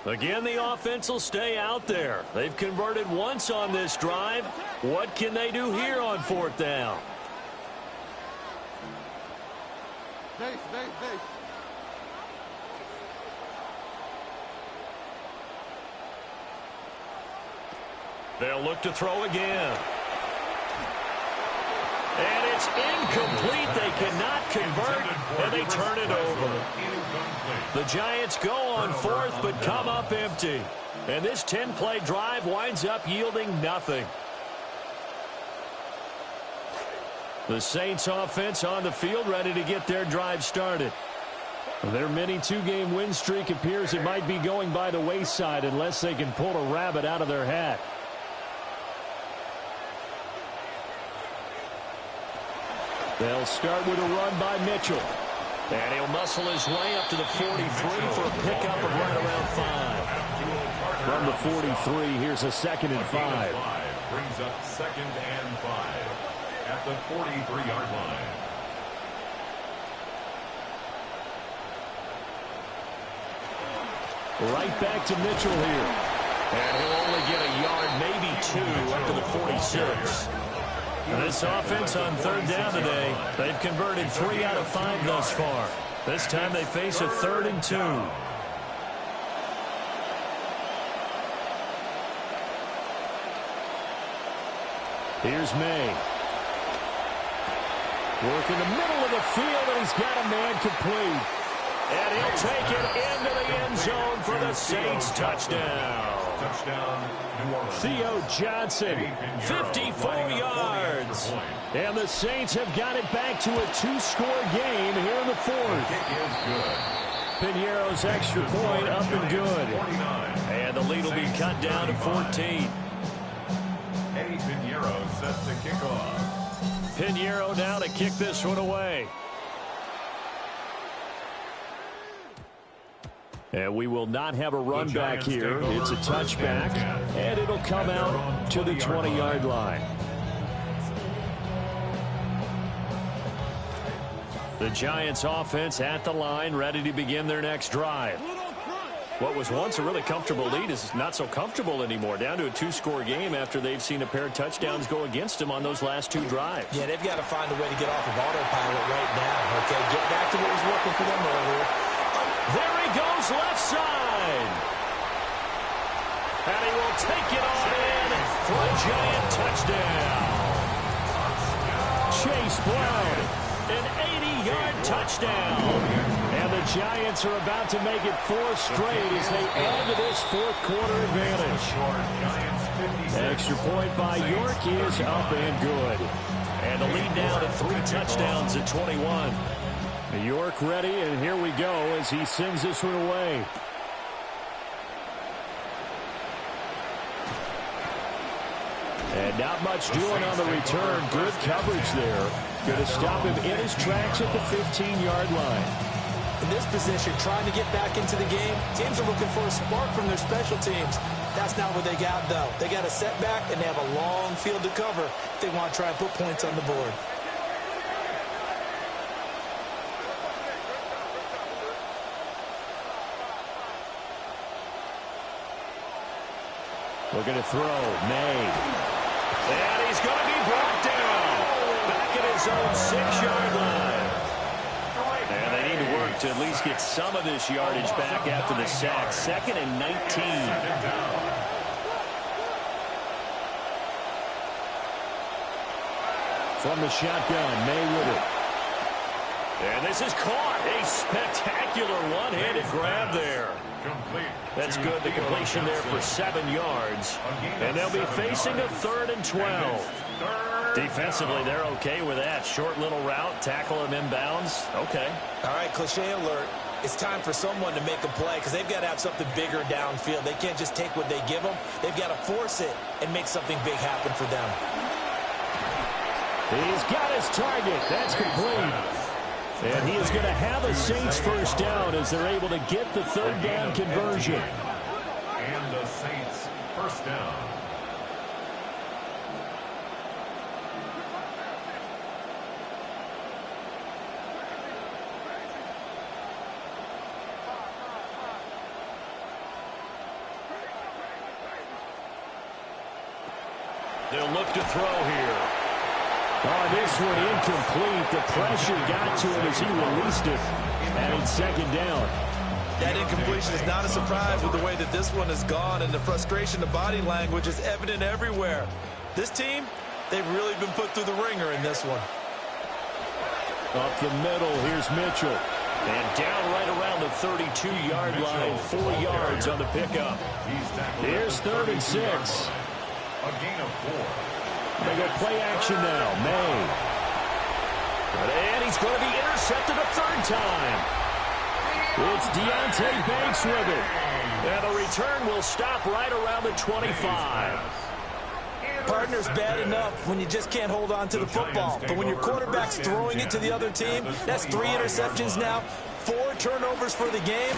Again, the offense will stay out there. They've converted once on this drive. What can they do here on 4th down? Base. They'll look to throw again. And it's incomplete. They cannot convert, and they turn it over. The Giants go on 4th, but come up empty. And this 10-play drive winds up yielding nothing. The Saints offense on the field, ready to get their drive started. Their mini 2-game win streak appears it might be going by the wayside unless they can pull a rabbit out of their hat. They'll start with a run by Mitchell. And he'll muscle his way up to the 43 for a pickup of right around 5. From the 43, here's a 2nd and 5. Brings up 2nd and 5 at the 43-yard line. Right back to Mitchell here. And he'll only get a yard, maybe 2, up to the 46. This offense on 3rd down today, they've converted 3 out of 5 thus far. This time they face a 3rd and 2. Here's May. Work in the middle of the field, and he's got a man complete. And he'll take it into the end zone for the Saints touchdown. Touchdown, New Orleans. Theo Johnson, 54 yards. And the Saints have got it back to a 2-score game here in the 4th. Kick is good. Piñeiro's extra point up and good. And the lead will be cut down to 14. Eddie Piñeiro set to kick off. Piñeiro now to kick this one away. And we will not have a run back here. It's a touchback, and it'll come out to the 20-yard line. The Giants offense at the line, ready to begin their next drive. What was once a really comfortable lead is not so comfortable anymore. Down to a 2-score game after they've seen a pair of touchdowns go against them on those last 2 drives. Yeah, they've got to find a way to get off of autopilot right now. Okay, get back to what was working for them earlier. There he goes, left side. And he will take it on in for a Giant touchdown. Chase Brown, an 80-yard touchdown. And the Giants are about to make it 4 straight as they add to this 4th quarter advantage. Extra point by York is up and good. And the lead down to 3 touchdowns at 21. York ready, and here we go as he sends this one away. And not much doing on the return. Good coverage there. Going to stop him in his tracks at the 15-yard line. In this position, trying to get back into the game, teams are looking for a spark from their special teams. That's not what they got, though. They got a setback, and they have a long field to cover if they want to try and put points on the board. Looking to throw. May. And he's going to be brought down. Back at his own 6-yard line. And they need to work to at least get some of this yardage back after the sack. 2nd and 19. From the shotgun, May with it. And this is caught. A spectacular one-handed grab there. That's good. The completion there for 7 yards. And they'll be facing a 3rd and 12. Defensively, they're okay with that. Short little route, tackle him inbounds. Okay. All right, cliche alert. it's time for someone to make a play because they've got to have something bigger downfield. They can't just take what they give them. They've got to force it and make something big happen for them. He's got his target. That's complete. And he is going to have a Saints first down as they're able to get the third down conversion. And the Saints first down. They'll look to throw here. Oh, this one incomplete. The pressure got to him as he released it. And it's second down. That incompletion is not a surprise with the way that this one has gone, and the frustration of body language is evident everywhere. This team, they've really been put through the ringer in this one. Up the middle, here's Mitchell. And down right around the 32-yard line, 4 yards on the pickup. Here's 3rd and 6. A gain of 4. They go play action now. May. And he's going to be intercepted a third time. It's Deonte Banks with it. And the return will stop right around the 25. Partner's bad enough when you just can't hold on to the football. But when your quarterback's throwing it to the other team, that's 3 interceptions now, 4 turnovers for the game.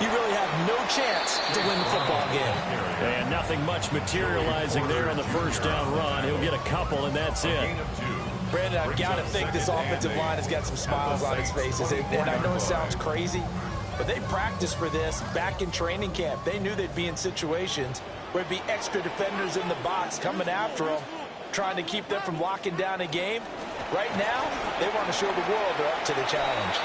You really have no chance to win the football game. And nothing much materializing there on the first down run. He'll get a couple, and that's it. Brandon, I've got to think this offensive line has got some smiles on its faces. And I know it sounds crazy, but they practiced for this back in training camp. They knew they'd be in situations where it'd be extra defenders in the box coming after them, trying to keep them from locking down a game. Right now, they want to show the world they're up to the challenge.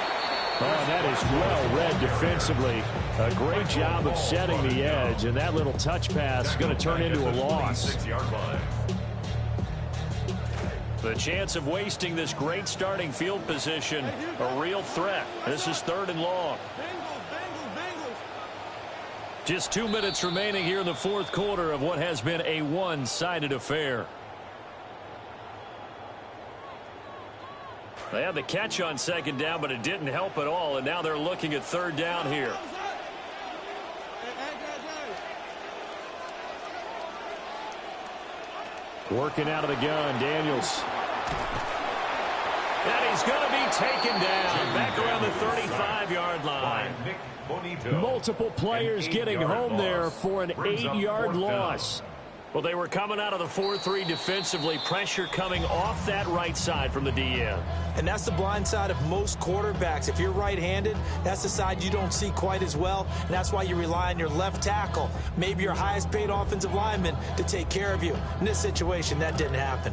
Oh, that is well read defensively. A great job of setting the edge, and that little touch pass is going to turn into a loss. The chance of wasting this great starting field position, a real threat. This is 3rd and long. Just 2 minutes remaining here in the fourth quarter of what has been a one-sided affair. They had the catch on second down, but it didn't help at all, and now they're looking at third down here. Working out of the gun, Daniels. And he's going to be taken down back around the 35-yard line. Multiple players getting home there for an 8-yard loss. Well, they were coming out of the 4-3 defensively. Pressure coming off that right side from the DN. And that's the blind side of most quarterbacks. If you're right-handed, that's the side you don't see quite as well. And that's why you rely on your left tackle, maybe your highest-paid offensive lineman, to take care of you. In this situation, that didn't happen.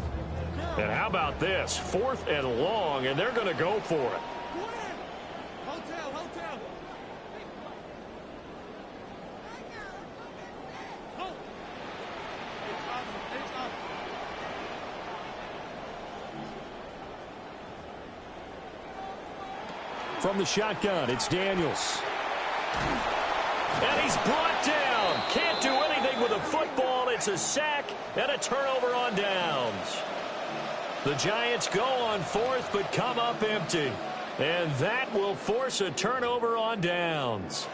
And how about this? 4th and long, and they're going to go for it. From the shotgun, it's Daniels. And he's brought down. Can't do anything with a football. It's a sack and a turnover on downs. The Giants go on 4th but come up empty. And that will force a turnover on downs.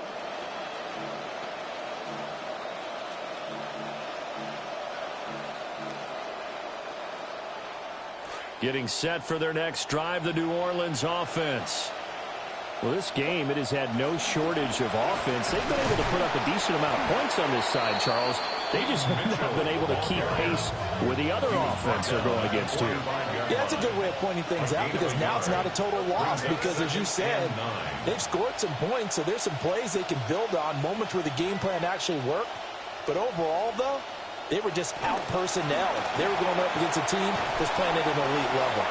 Getting set for their next drive, the New Orleans offense. Well, this game, it has had no shortage of offense. They've been able to put up a decent amount of points on this side, Charles. They just have not been able to keep pace with the other offense they're going against here. Yeah, that's a good way of pointing things out because now it's not a total loss because, as you said, they've scored some points, so there's some plays they can build on, moments where the game plan actually worked. But overall, though, they were just out-personnel. They were going up against a team that's playing at an elite level.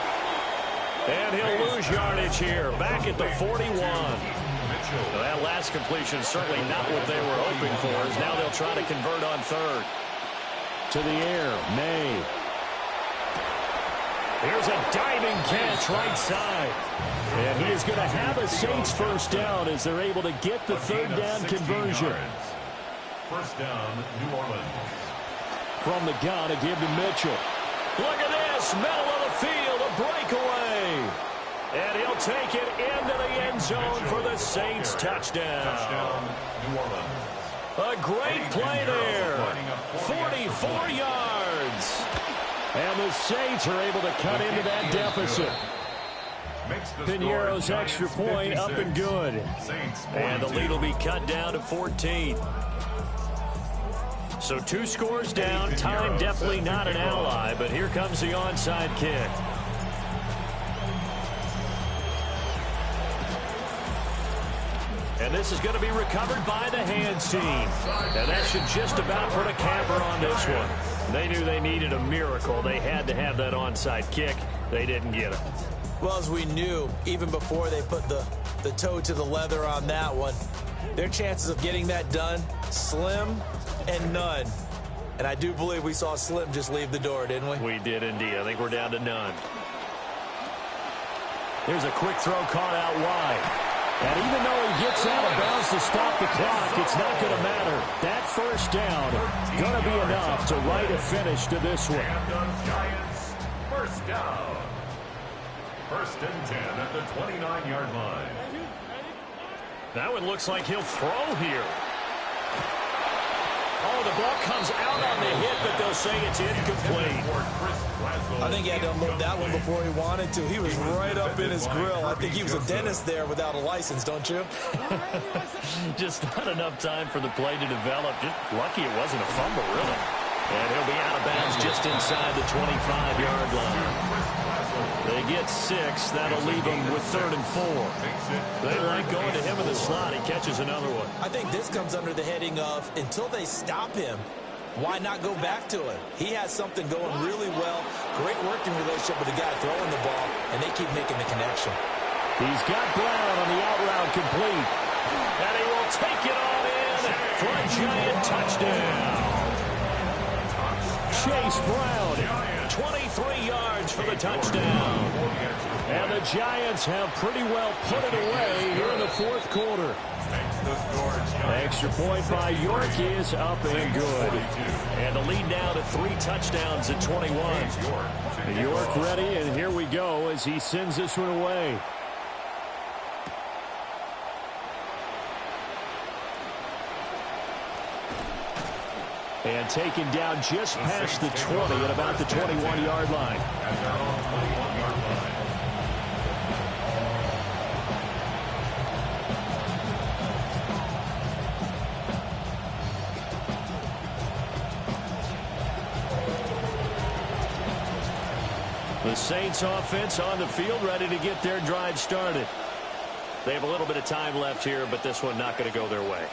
And he'll lose yardage here, back at the 41. Well, that last completion certainly not what they were hoping for, as now they'll try to convert on 3rd. To the air, May. Here's a diving catch right side. And he is going to have a Saints first down as they're able to get the third down conversion. First down, New Orleans. From the gun, a give to Mitchell. Look at this, middle of the field, a breakaway. And he'll take it into the end zone for the Saints touchdown. Touchdown, New Orleans. A great play there. 44 yards. And the Saints are able to cut into that deficit. Pinero's extra point up and good. And the lead will be cut down to 14. So 2 scores down. Time definitely not an ally, but here comes the onside kick. And this is going to be recovered by the hands team. And that should just about put a capper on this one. They knew they needed a miracle. They had to have that onside kick. They didn't get it. Well, as we knew, even before they put the toe to the leather on that one, their chances of getting that done, slim and none. And I do believe we saw Slim just leave the door, didn't we? We did indeed. I think we're down to none. Here's a quick throw caught out wide. And even though he gets out of bounds to stop the clock, it's not going to matter. That first down going to be enough to write a finish to this one. And the Giants, first down. First and 10 at the 29-yard line. That one looks like he'll throw here. Oh, the ball comes out on the hit, but they'll say it's incomplete. I think he had to unload that one before he wanted to. He was right up in his grill. I think he was a dentist there without a license, don't you? Just not enough time for the play to develop. Just lucky it wasn't a fumble, really. And he'll be out of bounds just inside the 25-yard line. They get 6. That'll leave them with 3rd and 4. They like going to him in the slot. He catches another one. I think this comes under the heading of until they stop him, why not go back to him? He has something going really well. Great working relationship with the guy throwing the ball, and they keep making the connection. He's got Brown on the out route complete. And he will take it on in for a Giant touchdown. Chase Brown, 23 yards for the touchdown. And the Giants have pretty well put it away here in the 4th quarter. Extra point by York is up and good. And the lead now to 3 touchdowns at 21. York ready, and here we go as he sends this one away. And taken down just past the 20 at about the 21-yard line. The Saints offense on the field, ready to get their drive started. They have a little bit of time left here, but this one not going to go their way.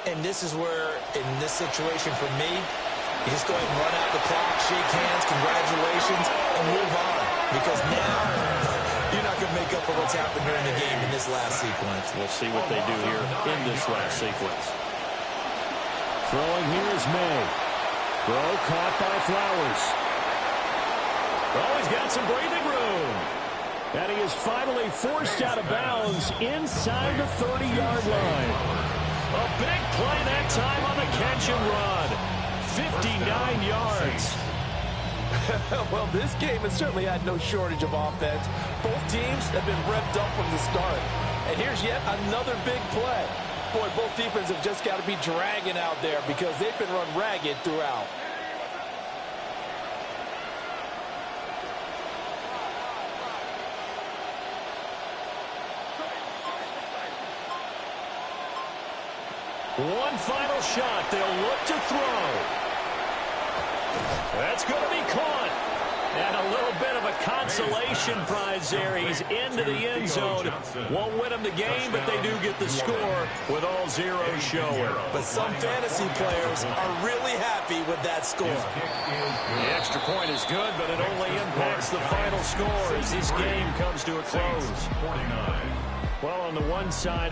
And this is where, in this situation for me, you just go ahead and run out the clock, shake hands, congratulations, and move on. Because now you're not going to make up for what's happened during the game in this last sequence. We'll see what they do here in this last sequence. Throwing here is May. Throw caught by Flowers. Oh, he's got some breathing room. And he is finally forced out of bounds inside the 30-yard line. A big play that time on the catch and run. 59 yards. Well, this game has certainly had no shortage of offense. Both teams have been revved up from the start. And here's yet another big play. Boy, both defenses have just got to be dragging out there because they've been run ragged throughout. One final shot. They'll look to throw. That's going to be caught. And a little bit of a consolation prize there. He's into the end zone. Won't win them the game, but they do get the score with all zeros showing. But some fantasy players are really happy with that score. The extra point is good, but it only impacts the final score as this game comes to a close. Well, on the one side,